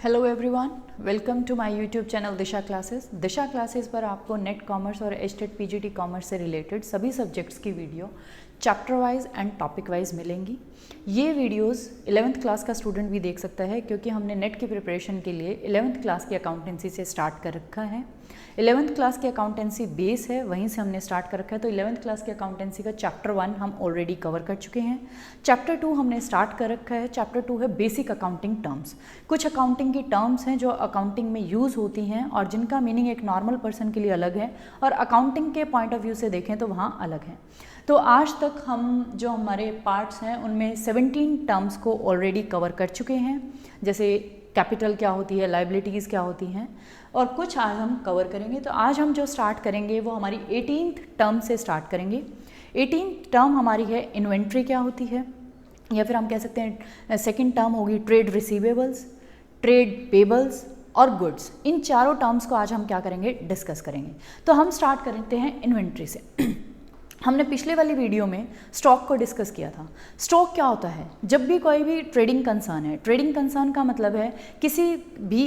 Hello everyone, welcome to my YouTube channel Disha classes. Disha classes पर आपको NET commerce और HTET PGT commerce से related सभी सब्जेक्ट्स की video chapter wise and topic wise मिलेंगी। ये वीडियोस 11th क्लास का स्टूडेंट भी देख सकता है, क्योंकि हमने नेट की प्रिपरेशन के लिए 11th क्लास की अकाउंटेंसी से स्टार्ट कर रखा है। 11th क्लास की अकाउंटेंसी बेस है, वहीं से हमने स्टार्ट कर रखा है। तो 11th क्लास की अकाउंटेंसी का चैप्टर 1 हम ऑलरेडी कवर कर चुके हैं। चैप्टर 2 हमने स्टार्ट कर रखा है। चैप्टर 2 है बेसिक अकाउंटिंग टर्म्स। कुछ अकाउंटिंग की टर्म्स हैं जो अकाउंटिंग में यूज़ होती हैं और जिनका मीनिंग एक नॉर्मल पर्सन के लिए अलग है और अकाउंटिंग के पॉइंट ऑफ व्यू से देखें तो वहाँ अलग है। तो आज तक हम जो हमारे पार्ट्स हैं उनमें 17 टर्म्स को ऑलरेडी कवर कर चुके हैं, जैसे कैपिटल क्या होती है, लायबिलिटीज़ क्या होती हैं, और कुछ आज हम कवर करेंगे। तो आज हम जो स्टार्ट करेंगे वो हमारी 18th टर्म से स्टार्ट करेंगे। 18th टर्म हमारी है इन्वेंट्री क्या होती है, या फिर हम कह सकते हैं सेकंड टर्म होगी ट्रेड रिसीवेबल्स, ट्रेड पेबल्स और गुड्स। इन चारों टर्म्स को आज हम क्या करेंगे, डिस्कस करेंगे। तो हम स्टार्ट करते हैं इन्वेंट्री से। हमने पिछले वाली वीडियो में स्टॉक को डिस्कस किया था। स्टॉक क्या होता है? जब भी कोई भी ट्रेडिंग कंसर्न है, ट्रेडिंग कंसर्न का मतलब है किसी भी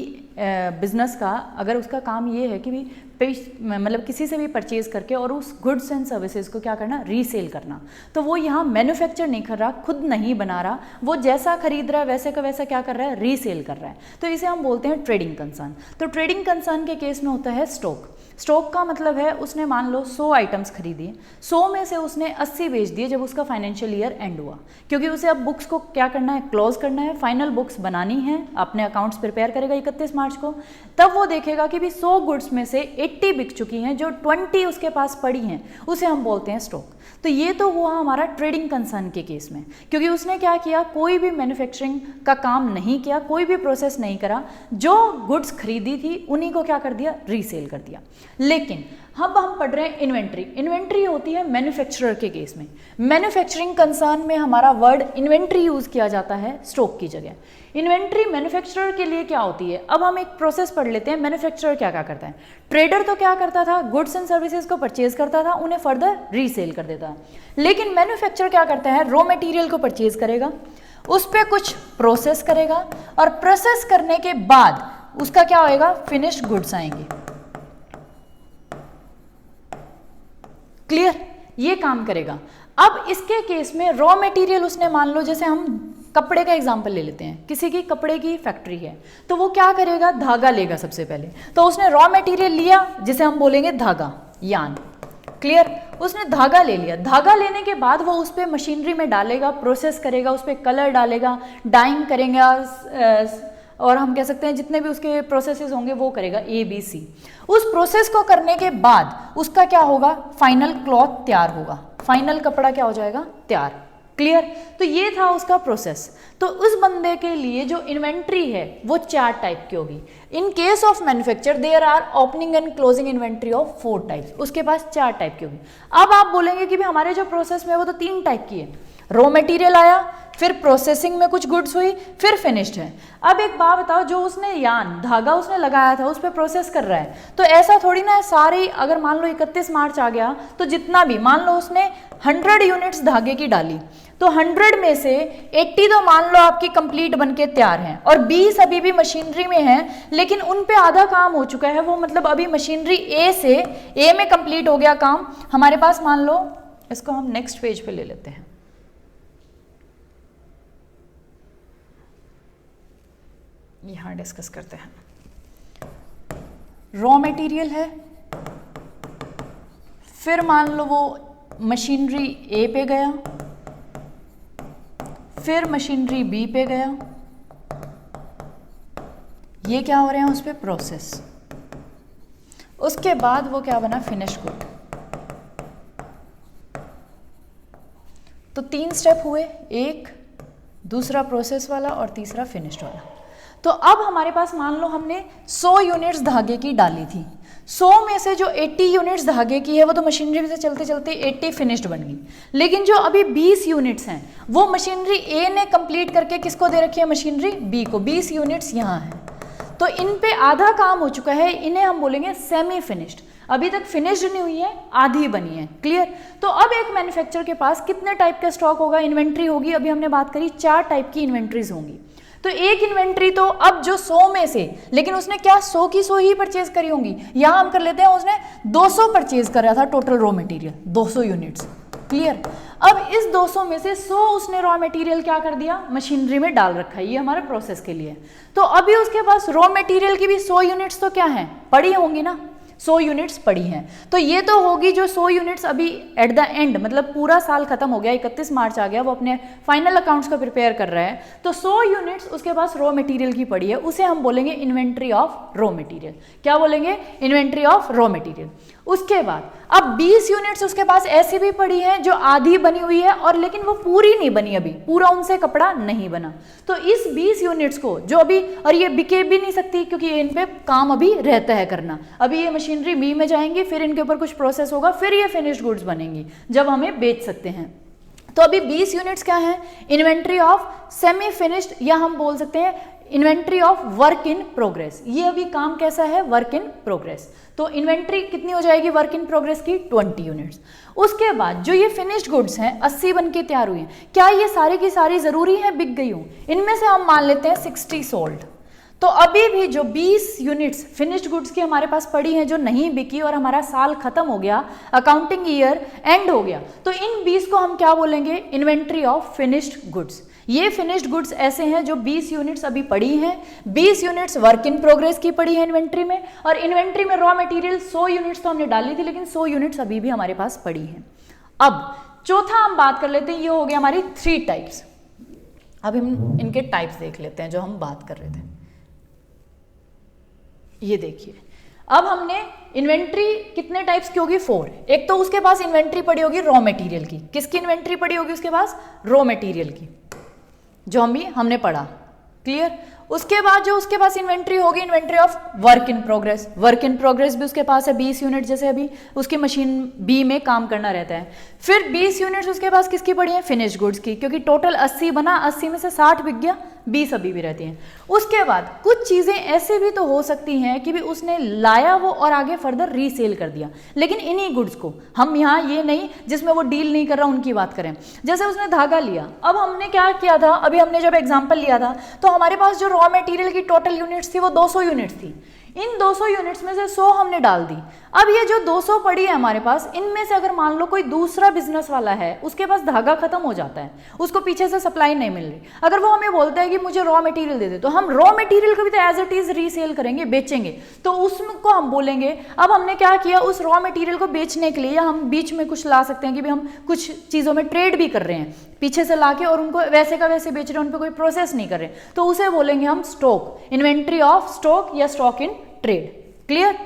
बिजनेस का अगर उसका काम ये है कि भी मतलब किसी से भी परचेज करके और उस गुड्स एंड सर्विसेज को क्या करना, रीसेल करना। तो वो यहाँ मैन्युफैक्चर नहीं कर रहा, खुद नहीं बना रहा, वो जैसा खरीद रहा है वैसे का वैसा क्या कर रहा है, रीसेल कर रहा है। तो इसे हम बोलते हैं ट्रेडिंग कंसर्न। तो ट्रेडिंग कंसर्न के केस में होता है स्टॉक। स्टॉक का मतलब है उसने मान लो 100 आइटम्स खरीदी, 100 में से उसने 80 बेच दिए जब उसका फाइनेंशियल ईयर एंड हुआ, क्योंकि उसे अब बुक्स को क्या करना है, क्लोज करना है, फाइनल बुक्स बनानी है, अपने अकाउंट्स प्रिपेयर करेगा 31 मार्च को। तब वो देखेगा कि भी 100 गुड्स में से 80 बिक चुकी हैं, जो 20 उसके पास पड़ी हैं, उसे हम बोलते हैं स्टॉक। तो ये तो हुआ हमारा ट्रेडिंग कंसर्न के केस में, क्योंकि उसने क्या किया, कोई भी मैन्युफैक्चरिंग का काम नहीं किया, कोई भी प्रोसेस नहीं करा, जो गुड्स खरीदी थी उन्हीं को क्या कर दिया, रीसेल कर दिया। लेकिन अब हम पढ़ रहे हैं इन्वेंट्री। इन्वेंट्री होती है मैन्युफैक्चरर के केस में। मैन्युफैक्चरिंग कंसर्न में हमारा वर्ड इन्वेंट्री यूज किया जाता है स्टॉक की जगह। इन्वेंट्री मैन्युफैक्चरर के लिए क्या होती है? अब हम एक प्रोसेस पढ़ लेते हैं। मैन्युफैक्चरर क्या क्या करता है? ट्रेडर तो क्या करता था, गुड्स एंड सर्विसेज को परचेज करता था, उन्हें फर्दर रीसेल कर देता। लेकिन मैन्युफैक्चरर क्या करता है, रॉ मटेरियल को परचेज करेगा, उस पर कुछ प्रोसेस करेगा और प्रोसेस करने के बाद उसका क्या होएगा, फिनिश्ड गुड्स आएंगे। क्लियर? ये काम करेगा। अब इसके केस में रॉ मटेरियल उसने मान लो, जैसे हम कपड़े का एग्जांपल ले लेते हैं, किसी की कपड़े की फैक्ट्री है, तो वो क्या करेगा, धागा लेगा सबसे पहले। तो उसने रॉ मटेरियल लिया जिसे हम बोलेंगे धागा, यान। क्लियर? उसने धागा ले लिया। धागा लेने के बाद वो उस पर मशीनरी में डालेगा, प्रोसेस करेगा, उस पर कलर डालेगा, डाइंग करेगा, और हम कह सकते हैं जितने भी उसके प्रोसेसेस होंगे वो करेगा, ABC। उस प्रोसेस को करने के बाद उसका क्या होगा, फाइनल क्लॉथ तैयार होगा, फाइनल कपड़ा क्या हो जाएगा, तैयार। क्लियर? तो ये था उसका प्रोसेस। तो उस बंदे के लिए जो इन्वेंट्री है वो 4 टाइप की होगी। In case of manufacture there are opening and closing inventory of 4 types. उसके पास 4 टाइप की होगी। अब आप बोलेंगे कि भी हमारे जो प्रोसेस में वो तो 3 टाइप की है, रॉ मटेरियल आया, फिर प्रोसेसिंग में कुछ गुड्स हुई, फिर फिनिश्ड है। अब एक बात बताओ, जो उसने यान धागा उसने लगाया था उस पर प्रोसेस कर रहा है, तो ऐसा थोड़ी ना है सारी, अगर मान लो 31 मार्च आ गया तो जितना भी मान लो उसने 100 यूनिट्स धागे की डाली, तो 100 में से 80 तो मान लो आपकी कंप्लीट बनके तैयार हैं और 20 अभी भी मशीनरी में हैं, लेकिन उन पे आधा काम हो चुका है। वो मतलब अभी मशीनरी ए में कंप्लीट हो गया काम हमारे पास। मान लो इसको हम नेक्स्ट पेज पे ले लेते हैं। यहां डिस्कस करते हैं। रॉ मटेरियल है, फिर मान लो वो मशीनरी ए पे गया, फिर मशीनरी बी पे गया, ये क्या हो रहे हैं उस पे प्रोसेस। उसके बाद वो क्या बना, फिनिश गुड। तो 3 स्टेप हुए, एक, दूसरा प्रोसेस वाला और तीसरा फिनिश्ड वाला। तो अब हमारे पास मान लो हमने 100 यूनिट्स धागे की डाली थी, 100 में से जो 80 यूनिट्स धागे की है वो तो मशीनरी से चलते चलते 80 फिनिश्ड बन गई। लेकिन जो अभी 20 यूनिट्स हैं वो मशीनरी ए ने कंप्लीट करके किसको दे रखी है, मशीनरी बी को। 20 यूनिट्स यहाँ हैं, तो इन पे आधा काम हो चुका है, इन्हें हम बोलेंगे सेमी फिनिश्ड। अभी तक फिनिश्ड नहीं हुई है, आधी बनी है। क्लियर? तो अब एक मैन्युफैक्चरर के पास कितने टाइप का स्टॉक होगा, इन्वेंट्री होगी। अभी हमने बात करी 4 टाइप की इन्वेंट्रीज होंगी। तो एक इन्वेंट्री तो अब जो 100 में से, लेकिन उसने क्या 100 की 100 ही परचेज करी होंगी, यहां हम कर लेते हैं उसने 200 परचेज करा था total raw material, 200 units. Clear. अब इस 200 में से 100 उसने रॉ मटेरियल क्या कर दिया, मशीनरी में डाल रखा है, ये हमारे प्रोसेस के लिए। तो अभी उसके पास रॉ मटेरियल की भी 100 यूनिट्स तो क्या है, पड़ी होंगी ना, 100 यूनिट्स पड़ी हैं। तो ये तो होगी जो 100 यूनिट्स अभी एट द एंड, मतलब पूरा साल खत्म हो गया, 31 मार्च आ गया, वो अपने फाइनल अकाउंट्स को प्रिपेयर कर रहा है, तो 100 यूनिट्स उसके पास रॉ मटेरियल की पड़ी है, उसे हम बोलेंगे इन्वेंट्री ऑफ रॉ मटेरियल। क्या बोलेंगे, इन्वेंट्री ऑफ रॉ मटेरियल। उसके बाद अब 20 यूनिट्स उसके पास ऐसी भी पड़ी हैं जो आधी बनी हुई है और लेकिन वो पूरी नहीं बनी, अभी पूरा उनसे कपड़ा नहीं बना। तो इस 20 यूनिट्स को जो अभी, और ये बिके भी नहीं सकती क्योंकि इन पे काम अभी रहता है करना, अभी ये मशीनरी बी में जाएंगी, फिर इनके ऊपर कुछ प्रोसेस होगा, फिर ये फिनिश्ड गुड्स बनेंगी जब हमें बेच सकते हैं। तो अभी 20 यूनिट्स क्या है, इन्वेंट्री ऑफ सेमी फिनिश्ड, या हम बोल सकते हैं inventory of work in progress. ये अभी काम कैसा है, वर्क इन प्रोग्रेस। तो इन्वेंट्री कितनी हो जाएगी वर्क इन प्रोग्रेस की, 20 यूनिट्स। उसके बाद जो ये फिनिश्ड गुड्स हैं 80 बन के तैयार हुई हैं, क्या ये सारी की सारी जरूरी है बिक गई हूं, इनमें से हम मान लेते हैं 60 सोल्ड। तो अभी भी जो 20 यूनिट्स फिनिश्ड गुड्स की हमारे पास पड़ी हैं जो नहीं बिकी और हमारा साल खत्म हो गया, अकाउंटिंग ईयर एंड हो गया, तो इन 20 को हम क्या बोलेंगे, इन्वेंट्री ऑफ फिनिश्ड गुड्स। ये फिनिश्ड गुड्स ऐसे हैं जो 20 यूनिट्स अभी पड़ी हैं, 20 यूनिट्स वर्क इन प्रोग्रेस की पड़ी है इन्वेंट्री में, और इन्वेंट्री में रॉ मटेरियल 100 यूनिट्स तो हमने डाली थी, लेकिन 100 यूनिट्स अभी भी हमारे पास पड़ी है। अब चौथा हम बात कर लेते हैं, ये हो गया हमारी 3 टाइप्स। अब हम इनके टाइप्स देख लेते हैं जो हम बात कर रहे थे। ये देखिए, अब हमने इन्वेंट्री कितने टाइप्स की होगी, 4। एक तो उसके पास इन्वेंट्री पड़ी होगी रॉ मटेरियल की, किसकी इन्वेंट्री पड़ी होगी उसके पास, रॉ मटेरियल की, जो हमने पढ़ा। क्लियर। उसके बाद जो उसके पास इन्वेंट्री होगी, inventory of work in progress. Work in progress भी उसके पास है 20 यूनिट, जैसे अभी उसकी मशीन बी में काम करना रहता है। फिर 20 यूनिट्स उसके पास किसकी पड़ी है, फिनिश गुड्स की, क्योंकि टोटल 80 बना, 80 में से 60 बिक गया, 20 अभी भी रहती हैं। उसके बाद कुछ चीजें ऐसे भी तो हो सकती हैं कि भी उसने लाया वो और आगे फर्दर रीसेल कर दिया, लेकिन इन्हीं गुड्स को हम यहाँ ये नहीं जिसमें वो डील नहीं कर रहा उनकी बात करें। जैसे उसने धागा लिया, अब हमने क्या किया था, अभी हमने जब एग्जाम्पल लिया था तो हमारे पास जो रॉ मटेरियल की टोटल यूनिट्स थी वो 200 यूनिट्स थी। इन 200 यूनिट्स में से 100 हमने डाल दी। अब ये जो 200 पड़ी है हमारे पास, इनमें से अगर मान लो कोई दूसरा बिजनेस वाला है, उसके पास धागा खत्म हो जाता है, उसको पीछे से सप्लाई नहीं मिल रही, अगर वो हमें बोलता है कि मुझे रॉ मटेरियल दे दे, तो हम रॉ मटेरियल को भी तो एज इट इज रीसेल करेंगे, बेचेंगे। तो उसको हम बोलेंगे, अब हमने क्या किया, उस रॉ मटेरियल को बेचने के लिए, या हम बीच में कुछ ला सकते हैं कि भी हम कुछ चीज़ों में ट्रेड भी कर रहे हैं पीछे से लाके, और उनको वैसे का वैसे बेच रहे हैं, उन पर कोई प्रोसेस नहीं कर रहे, तो उसे बोलेंगे हम स्टॉक, इन्वेंट्री ऑफ स्टॉक या स्टॉक इन ट्रेड। क्लियर।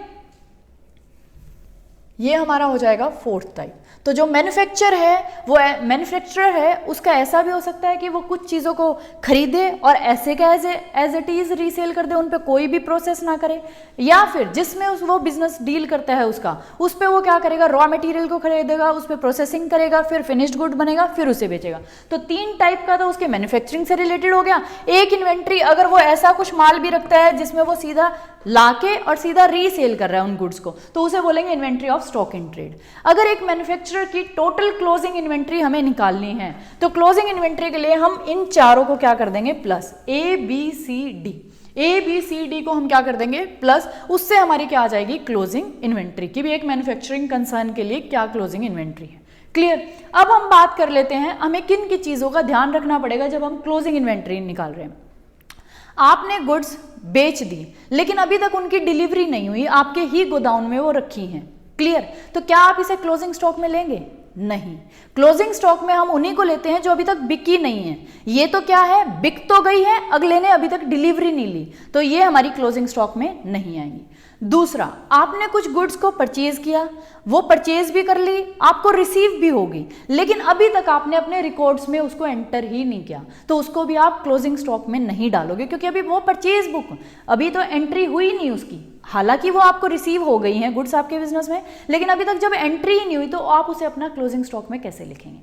ये हमारा हो जाएगा 4th टाइप। तो जो मैन्युफैक्चर है, वो मैन्युफैक्चरर है, उसका ऐसा भी हो सकता है कि वो कुछ चीज़ों को खरीदे और ऐसे का एज इट इज रीसेल कर दे, उन पे कोई भी प्रोसेस ना करे, या फिर जिसमें वो बिजनेस डील करता है उसका, उस पे वो क्या करेगा, रॉ मटेरियल को खरीदेगा, उस पे प्रोसेसिंग करेगा, फिर फिनिश्ड गुड बनेगा, फिर उसे बेचेगा। तो 3 टाइप का तो उसके मैन्युफैक्चरिंग से रिलेटेड हो गया। एक इन्वेंट्री, अगर वो ऐसा कुछ माल भी रखता है जिसमें वो सीधा लाके और सीधा रीसेल कर रहा है उन गुड्स को, तो उसे बोलेंगे inventory of stock in trade. अगर एक मैन्युफैक्चरर की टोटल क्लोजिंग इन्वेंट्री हमें निकालनी है, तो क्लोजिंग इन्वेंट्री के लिए हम इन चारों को क्या कर देंगे, plus, A B C D, A B C D को हम क्या कर देंगे प्लस, उससे हमारी क्या आ जाएगी, क्लोजिंग इन्वेंट्री की भी एक मैन्युफैक्चरिंग कंसर्न के लिए क्या क्लोजिंग इन्वेंट्री है। क्लियर। अब हम बात कर लेते हैं हमें किन की चीजों का ध्यान रखना पड़ेगा जब हम क्लोजिंग इन्वेंट्री निकाल रहे हैं। आपने गुड्स बेच दी, लेकिन अभी तक उनकी डिलीवरी नहीं हुई, आपके ही गोदाउन में वो रखी हैं। क्लियर। तो क्या आप इसे क्लोजिंग स्टॉक में लेंगे, नहीं। क्लोजिंग स्टॉक में हम उन्हीं को लेते हैं जो अभी तक बिकी नहीं है। ये तो क्या है, बिक तो गई है, अगले ने अभी तक डिलीवरी नहीं ली, तो ये हमारी क्लोजिंग स्टॉक में नहीं आएंगी। दूसरा, आपने कुछ गुड्स को परचेज किया, वो परचेज भी कर ली, आपको रिसीव भी होगी, लेकिन अभी तक आपने अपने रिकॉर्ड्स में उसको एंटर ही नहीं किया, तो उसको भी आप क्लोजिंग स्टॉक में नहीं डालोगे, क्योंकि अभी वो परचेज बुक अभी तो एंट्री हुई नहीं उसकी। हालांकि वो आपको रिसीव हो गई हैं गुड्स आपके बिजनेस में, लेकिन अभी तक जब एंट्री ही नहीं हुई, तो आप उसे अपना क्लोजिंग स्टॉक में कैसे लिखेंगे।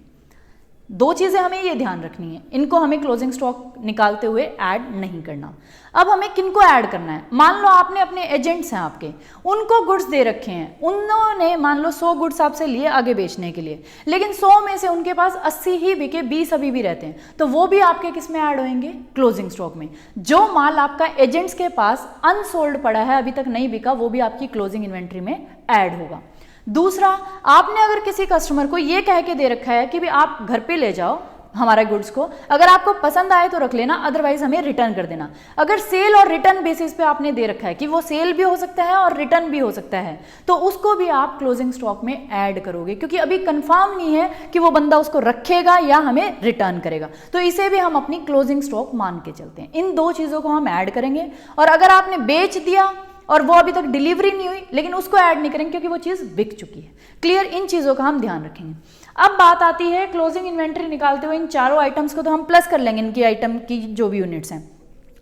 दो चीजें हमें ये ध्यान रखनी है, इनको हमें क्लोजिंग स्टॉक निकालते हुए ऐड नहीं करना। अब हमें किनको ऐड करना है, मान लो आपने अपने एजेंट्स हैं आपके, उनको गुड्स दे रखे हैं, उन्होंने मान लो 100 गुड्स आपसे लिए आगे बेचने के लिए, लेकिन 100 में से उनके पास 80 ही बिके, 20 अभी भी रहते हैं, तो वो भी आपके किस में ऐड होंगे, क्लोजिंग स्टॉक में। जो माल आपका एजेंट्स के पास अनसोल्ड पड़ा है, अभी तक नहीं बिका, वो भी आपकी क्लोजिंग इन्वेंट्री में ऐड होगा। दूसरा, आपने अगर किसी कस्टमर को ये कह के दे रखा है कि भी आप घर पे ले जाओ हमारा गुड्स को, अगर आपको पसंद आए तो रख लेना, अदरवाइज हमें रिटर्न कर देना। अगर सेल और रिटर्न बेसिस पे आपने दे रखा है कि वो सेल भी हो सकता है और रिटर्न भी हो सकता है, तो उसको भी आप क्लोजिंग स्टॉक में ऐड करोगे, क्योंकि अभी कंफर्म नहीं है कि वो बंदा उसको रखेगा या हमें रिटर्न करेगा, तो इसे भी हम अपनी क्लोजिंग स्टॉक मान के चलते हैं। इन दो चीजों को हम ऐड करेंगे। और अगर आपने बेच दिया और वो अभी तक डिलीवरी नहीं हुई, लेकिन उसको ऐड नहीं करेंगे क्योंकि वो चीज बिक चुकी है। क्लियर, इन चीजों का हम ध्यान रखेंगे। अब बात आती है क्लोजिंग इन्वेंट्री निकालते हुए इन चारों आइटम्स को तो हम प्लस कर लेंगे, इनकी आइटम की जो भी यूनिट्स हैं।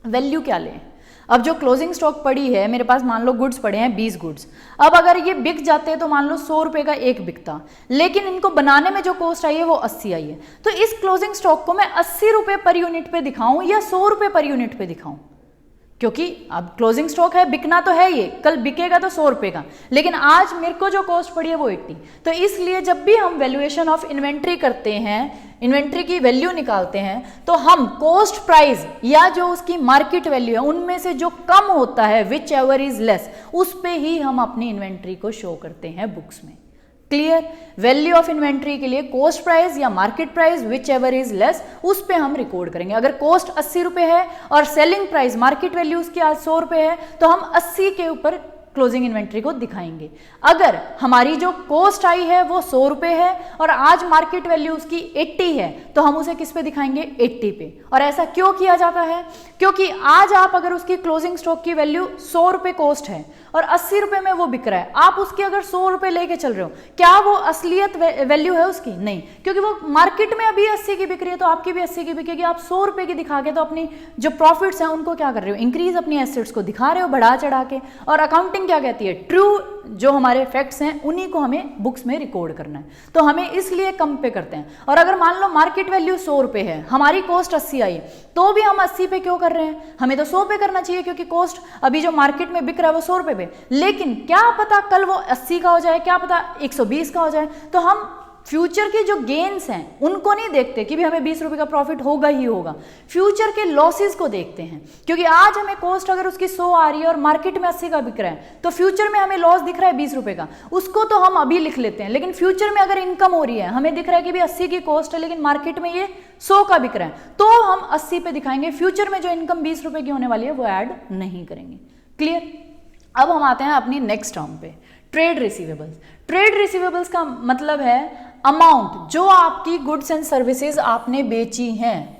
वैल्यू क्या लें, अब जो क्लोजिंग स्टॉक पड़ी है मेरे पास, मान लो गुड्स पड़े हैं 20 गुड्स, अब अगर ये बिक जाते हैं तो मान लो 100 रुपए का एक बिकता, लेकिन इनको बनाने में जो कॉस्ट आई है वो 80 आई है, तो इस क्लोजिंग स्टॉक को मैं 80 रुपए पर यूनिट पे दिखाऊं या 100 रुपए पर यूनिट पे दिखाऊं, क्योंकि अब क्लोजिंग स्टॉक है, बिकना तो है, ये कल बिकेगा तो 100 रुपए का, लेकिन आज मेरे को जो कॉस्ट पड़ी है वो 80। तो इसलिए जब भी हम वैल्यूएशन ऑफ इन्वेंट्री करते हैं, इन्वेंट्री की वैल्यू निकालते हैं, तो हम कॉस्ट प्राइस या जो उसकी मार्केट वैल्यू है उनमें से जो कम होता है, विच एवर इज लेस, उस पे ही हम अपनी इन्वेंट्री को शो करते हैं बुक्स में। क्लियर, वैल्यू ऑफ इन्वेंट्री के लिए कॉस्ट प्राइस या market price which ever is less, उस पे हम रिकॉर्ड करेंगे। अगर कॉस्ट 80 रुपए है और सेलिंग प्राइस मार्केट वैल्यू उसकी आज 100 रुपए है, तो हम 80 के ऊपर क्लोजिंग इन्वेंट्री को दिखाएंगे। अगर हमारी जो कॉस्ट आई है वो 100 रुपए है और आज मार्केट वैल्यू उसकी 80 है, तो हम उसे किस पे दिखाएंगे, 80 पे। और ऐसा क्यों किया जाता है, क्योंकि आज आप अगर उसकी क्लोजिंग स्टॉक की वैल्यू 100 रुपए कॉस्ट है और 80 रुपए में वो बिक रहा है, आप उसकी अगर 100 रुपए लेके चल रहे हो, क्या वो असलियत वैल्यू है उसकी, नहीं, क्योंकि वो मार्केट में अभी 80 की बिक रही है, तो आपकी भी 80 की बिकेगी। आप 100 रुपए की दिखा के तो अपनी जो प्रॉफिट्स हैं उनको क्या कर रहे हो, इंक्रीज अपनी एसेट्स को दिखा रहे हो बढ़ा चढ़ा के। और अकाउंटिंग क्या कहती है, ट्रू जो हमारे फैक्ट्स हैं उन्हीं को हमें बुक्स में रिकॉर्ड करना है, तो हमें इसलिए कम पे करते हैं। और अगर मान लो मार्केट वैल्यू 100 रुपए है, हमारी कॉस्ट 80 आई, तो भी हम 80 पे क्यों कर रहे हैं, हमें तो 100 पे करना चाहिए, क्योंकि कॉस्ट अभी जो मार्केट में बिक रहा है वो 100 रुपए पे, लेकिन क्या पता कल वो 80 का हो जाए, क्या पता 120 का हो जाए, तो हम फ्यूचर के जो गेन्स हैं उनको नहीं देखते कि भी हमें 20 रुपए का प्रॉफिट होगा ही होगा, फ्यूचर के लॉसेस को देखते हैं। क्योंकि आज हमें कॉस्ट अगर उसकी 100 आ रही है और मार्केट में 80 का बिक रहा है, तो फ्यूचर में हमें लॉस दिख रहा है 20 रुपए का, उसको तो हम अभी लिख लेते हैं, लेकिन फ्यूचर में अगर इनकम हो रही है, हमें दिख रहा है कि भी 80 की कॉस्ट है लेकिन मार्केट में ये 100 का बिक रहा है, तो हम 80 पे दिखाएंगे, फ्यूचर में जो इनकम 20 रुपए की होने वाली है वो ऐड नहीं करेंगे। क्लियर, अब हम आते हैं अपनी नेक्स्ट टर्म पे, ट्रेड रिसीवेबल्स। ट्रेड रिसीवेबल्स का मतलब है अमाउंट जो आपकी गुड्स एंड सर्विसेज आपने बेची हैं।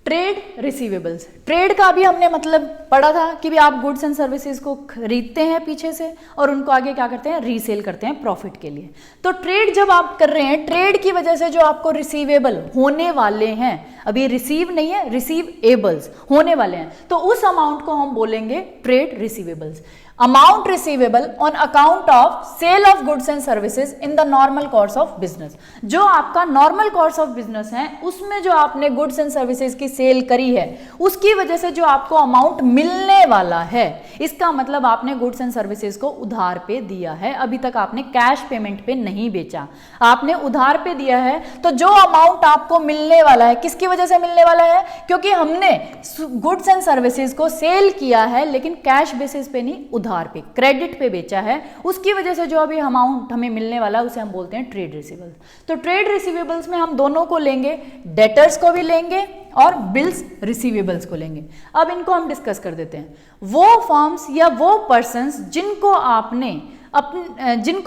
ट्रेड रिसीवेबल्स, ट्रेड का भी हमने मतलब पढ़ा था कि भी आप गुड्स एंड सर्विसेज को खरीदते हैं पीछे से और उनको आगे क्या करते हैं, रीसेल करते हैं प्रॉफिट के लिए। तो ट्रेड जब आप कर रहे हैं, ट्रेड की वजह से जो आपको रिसीवेबल होने वाले हैं, अभी रिसीव नहीं है, रिसीवेबल्स होने वाले हैं, तो उस अमाउंट को हम बोलेंगे trade receivables. Amount receivable on account of sale of goods and services in the normal course of business. जो आपका नॉर्मल कोर्स ऑफ बिजनेस है उसमें जो आपने गुड्स एंड सर्विसेज की सेल करी है, उसकी वजह से जो आपको अमाउंट मिलने वाला है, इसका मतलब आपने गुड्स एंड सर्विसेज को उधार पे दिया है, अभी तक आपने कैश पेमेंट पे नहीं बेचा, आपने उधार पे दिया है। तो जो अमाउंट आपको मिलने वाला है, किसकी वजह से मिलने वाला है, क्योंकि हमने गुड्स एंड सर्विसेज को सेल किया है लेकिन कैश बेसिस पे नहीं, उधार पे, क्रेडिट पे बेचा है, उसकी वजह से जो अभी अमाउंट हमें मिलने वाला है उसे हम बोलते हैं ट्रेड रिसीवेबल्स। तो ट्रेड रिसीवेबल्स में हम दोनों को लेंगे, डेटर्स को भी लेंगे और बिल्स रिसीवेबल्स को लेंगे। अब इनको हम डिस्कस कर देते हैं। वो फर्म्स या वो पर्संस जिनको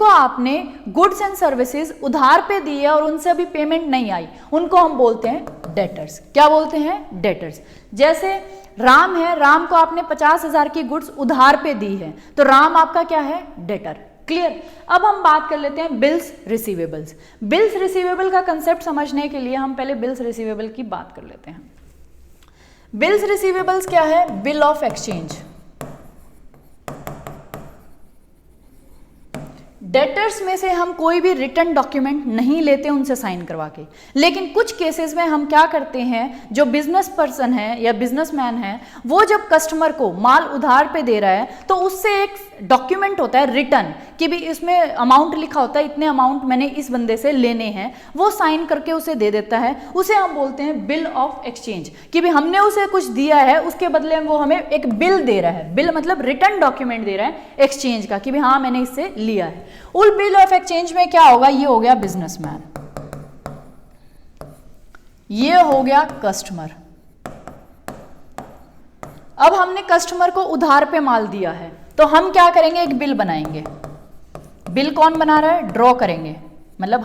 आपने गुड्स एंड सर्विसेज उधार पे दी है और उनसे अभी पेमेंट नहीं आई, उनको हम बोलते हैं डेटर्स। क्या बोलते हैं, डेटर्स। जैसे राम है, राम को आपने 50,000 की गुड्स उधार पे दी है, तो राम आपका क्या है, डेटर। क्लियर। अब हम बात कर लेते हैं बिल्स रिसीवेबल्स। बिल्स रिसीवेबल का कंसेप्ट समझने के लिए हम पहले बिल्स रिसीवेबल की बात कर लेते हैं। बिल्स रिसीवेबल्स क्या है, बिल ऑफ एक्सचेंज, डेटर्स में से हम कोई भी रिटर्न डॉक्यूमेंट नहीं लेते उनसे साइन करवा के, लेकिन कुछ केसेस में हम क्या करते हैं, जो बिजनेस पर्सन है या बिजनेसमैन है वो जब कस्टमर को माल उधार पे दे रहा है तो उससे एक डॉक्यूमेंट होता है रिटर्न कि भी इसमें अमाउंट लिखा होता है, इतने अमाउंट मैंने इस बंदे से लेने हैं, वो साइन करके उसे दे देता है। उसे हम बोलते हैं बिल ऑफ एक्सचेंज कि भी हमने उसे कुछ दिया है उसके बदले में वो हमें एक बिल दे रहा है। बिल मतलब रिटर्न डॉक्यूमेंट दे रहा है एक्सचेंज का कि भी हाँ मैंने इससे लिया है। उल बिल ऑफ एक्सचेंज में क्या होगा, ये हो गया बिजनेसमैन, ये हो गया कस्टमर। अब हमने कस्टमर को उधार पे माल दिया है तो हम क्या करेंगे, एक बिल बनाएंगे। बिल कौन बना रहा है, ड्रॉ करेंगे, मतलब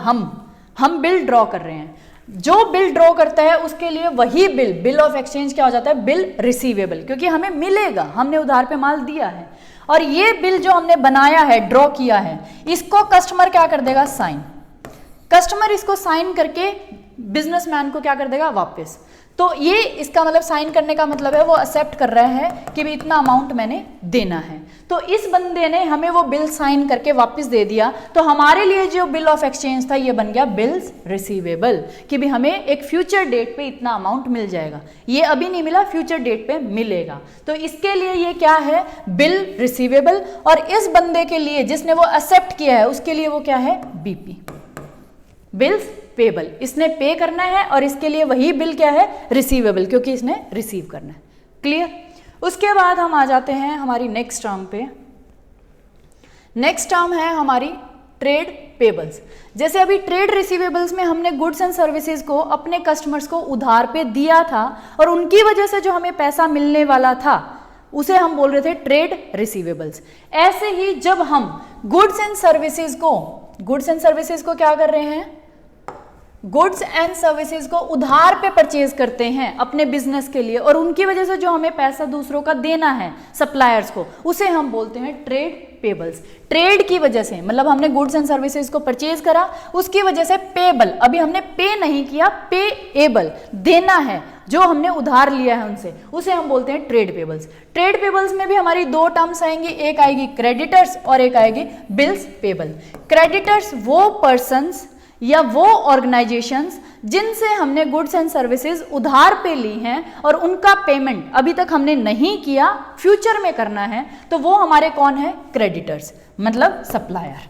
हम बिल ड्रॉ कर रहे हैं। जो बिल ड्रॉ करता है उसके लिए वही बिल ऑफ एक्सचेंज क्या हो जाता है, बिल रिसीवेबल, क्योंकि हमें मिलेगा, हमने उधार पे माल दिया है। और ये बिल जो हमने बनाया है, ड्रॉ किया है, इसको कस्टमर क्या कर देगा, साइन। कस्टमर इसको साइन करके बिजनेसमैन को क्या कर देगा, वापस। तो ये इसका मतलब साइन करने का मतलब है वो एक्सेप्ट कर रहा है कि भी इतना अमाउंट मैंने देना है। तो इस बंदे ने हमें वो बिल साइन करके वापस दे दिया, तो हमारे लिए जो बिल ऑफ एक्सचेंज था ये बन गया बिल्स रिसीवेबल कि भी हमें एक फ्यूचर डेट पे इतना अमाउंट मिल जाएगा। ये अभी नहीं मिला, फ्यूचर डेट पे मिलेगा, तो इसके लिए ये क्या है, बिल रिसीवेबल। और इस बंदे के लिए जिसने वो एक्सेप्ट किया है उसके लिए वो क्या है, बीपी, बिल्स पेबल। इसने पे करना है और इसके लिए वही बिल क्या है, रिसीवेबल, क्योंकि इसने रिसीव करना है। क्लियर। उसके बाद हम आ जाते हैं हमारी नेक्स्ट टर्म पे। नेक्स्ट टर्म है हमारी ट्रेड पेबल्स। जैसे अभी ट्रेड रिसीवेबल्स में हमने गुड्स एंड सर्विसेज को अपने कस्टमर्स को उधार पे दिया था और उनकी वजह से जो हमें पैसा मिलने वाला था उसे हम बोल रहे थे ट्रेड रिसीवेबल्स। ऐसे ही जब हम गुड्स एंड सर्विसेज को क्या कर रहे हैं, गुड्स एंड सर्विसेज को उधार पे परचेज करते हैं अपने बिजनेस के लिए और उनकी वजह से जो हमें पैसा दूसरों का देना है सप्लायर्स को, उसे हम बोलते हैं ट्रेड पेबल्स। ट्रेड की वजह से मतलब हमने गुड्स एंड सर्विसेज को परचेज करा, उसकी वजह से पेबल, अभी हमने पे नहीं किया, पेएबल देना है जो हमने उधार लिया है उनसे, उसे हम बोलते हैं ट्रेड पेबल्स। ट्रेड पेबल्स में भी हमारी दो टर्म्स आएंगी, एक आएगी क्रेडिटर्स और एक आएगी बिल्स पेबल। क्रेडिटर्स वो पर्सन्स या वो ऑर्गेनाइजेशंस जिनसे हमने गुड्स एंड सर्विसेज उधार पे ली हैं और उनका पेमेंट अभी तक हमने नहीं किया, फ्यूचर में करना है, तो वो हमारे कौन है, क्रेडिटर्स, मतलब सप्लायर।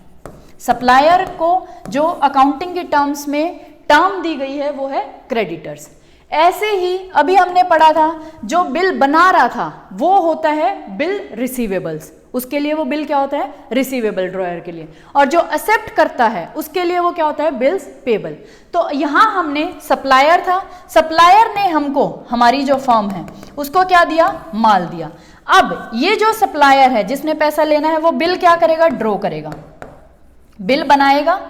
सप्लायर को जो अकाउंटिंग के टर्म्स में टर्म दी गई है वो है क्रेडिटर्स। ऐसे ही अभी हमने पढ़ा था जो बिल बना रहा था वो होता है बिल रिसीवेबल्स, उसके लिए वो बिल क्या होता है, रिसीवेबल ड्रॉयर के लिए, और जो एक्सेप्ट करता है उसके लिए वो क्या होता है, बिल्स पेबल। तो यहां हमने सप्लायर था, सप्लायर ने हमको, हमारी जो फर्म है उसको क्या दिया, माल दिया। अब ये जो सप्लायर है जिसने पैसा लेना है वो बिल क्या करेगा, ड्रॉ करेगा, बिल बनाएगा,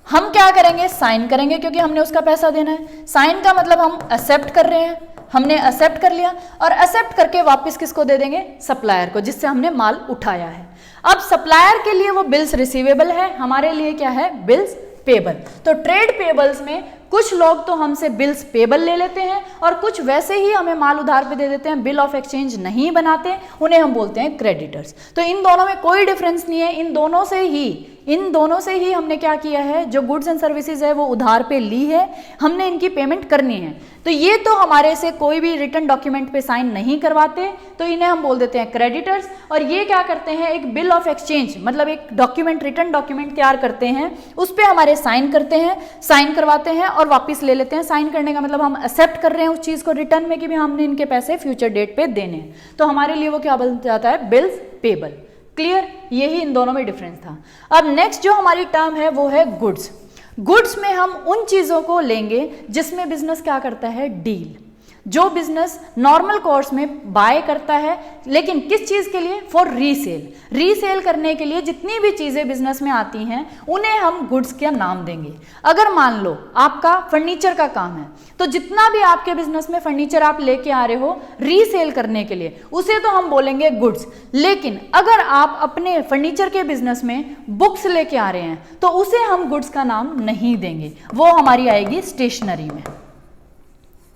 हम क्या करेंगे, साइन करेंगे क्योंकि हमने उसका पैसा देना है। साइन का मतलब हम एक्सेप्ट कर रहे हैं, हमने एक्सेप्ट कर लिया और एक्सेप्ट करके वापस किसको दे देंगे, सप्लायर को, जिससे हमने माल उठाया है। अब सप्लायर के लिए वो बिल्स रिसीवेबल है, हमारे लिए क्या है, बिल्स पेबल। तो ट्रेड पेबल्स में कुछ लोग तो हमसे बिल्स पेबल ले लेते हैं और कुछ वैसे ही हमें माल उधार पे दे देते हैं, बिल ऑफ एक्सचेंज नहीं बनाते, उन्हें हम बोलते हैं क्रेडिटर्स। तो इन दोनों में कोई डिफरेंस नहीं है, इन दोनों से ही हमने क्या किया है, जो गुड्स एंड सर्विसेज है वो उधार पे ली है, हमने इनकी पेमेंट करनी है। तो ये तो हमारे से कोई भी रिटर्न डॉक्यूमेंट पे साइन नहीं करवाते, तो इन्हें हम बोल देते हैं क्रेडिटर्स। और ये क्या करते हैं, एक बिल ऑफ एक्सचेंज मतलब एक डॉक्यूमेंट, रिटर्न डॉक्यूमेंट तैयार करते हैं, उस पर हमारे साइन करते हैं, साइन करवाते हैं और वापस ले लेते हैं। साइन करने का मतलब हम एक्सेप्ट कर रहे हैं उस चीज को रिटर्न में कि भी हमने इनके पैसे फ्यूचर डेट पे देने हैं, तो हमारे लिए वो क्या बन जाता है, बिल्स पेबल। क्लियर, यही इन दोनों में डिफरेंस था। अब नेक्स्ट जो हमारी टर्म है वो है गुड्स। गुड्स में हम उन चीजों को लेंगे जिसमें बिजनेस क्या करता है, डील, जो बिजनेस नॉर्मल कोर्स में बाय करता है, लेकिन किस चीज के लिए, फॉर रीसेल। रीसेल करने के लिए जितनी भी चीजें बिजनेस में आती हैं उन्हें हम गुड्स का नाम देंगे। अगर मान लो आपका फर्नीचर का काम है तो जितना भी आपके बिजनेस में फर्नीचर आप लेके आ रहे हो रीसेल करने के लिए, उसे तो हम बोलेंगे गुड्स। लेकिन अगर आप अपने फर्नीचर के बिजनेस में बुक्स लेके आ रहे हैं तो उसे हम गुड्स का नाम नहीं देंगे, वो हमारी आएगी स्टेशनरी में।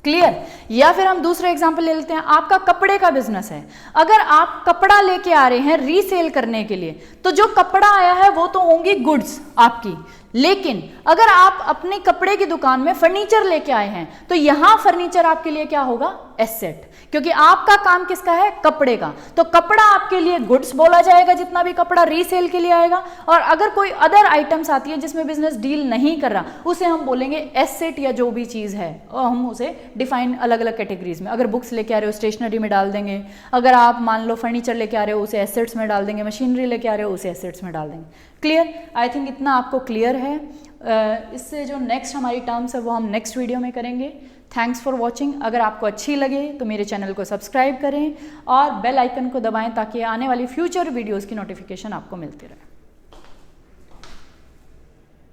क्लियर। या फिर हम दूसरा एग्जांपल ले लेते हैं, आपका कपड़े का बिजनेस है, अगर आप कपड़ा लेके आ रहे हैं रीसेल करने के लिए, तो जो कपड़ा आया है वो तो होंगी गुड्स आपकी, लेकिन अगर आप अपने कपड़े की दुकान में फर्नीचर लेके आए हैं तो यहां फर्नीचर आपके लिए क्या होगा, एसेट, क्योंकि आपका काम किसका है, कपड़े का, तो कपड़ा आपके लिए गुड्स बोला जाएगा जितना भी कपड़ा रीसेल के लिए आएगा। और अगर कोई अदर आइटम्स आती है जिसमें बिजनेस डील नहीं कर रहा, उसे हम बोलेंगे एसेट, या जो भी चीज है और हम उसे डिफाइन अलग अलग कैटेगरीज में, अगर बुक्स लेके आ रहे हो स्टेशनरी में डाल देंगे, अगर आप मान लो फर्नीचर लेके आ रहे हो उसे एसेट्स में डाल देंगे, मशीनरी लेके आ रहे हो उसे एसेट्स में डाल देंगे। क्लियर, आई थिंक इतना आपको क्लियर है। इससे जो नेक्स्ट हमारी टर्म्स है वो हम नेक्स्ट वीडियो में करेंगे। Thanks for watching. अगर आपको अच्छी लगे तो मेरे चैनल को सब्सक्राइब करें और बेल आइकन को दबाएं ताकि आने वाली फ्यूचर वीडियोस की नोटिफिकेशन आपको मिलती रहे।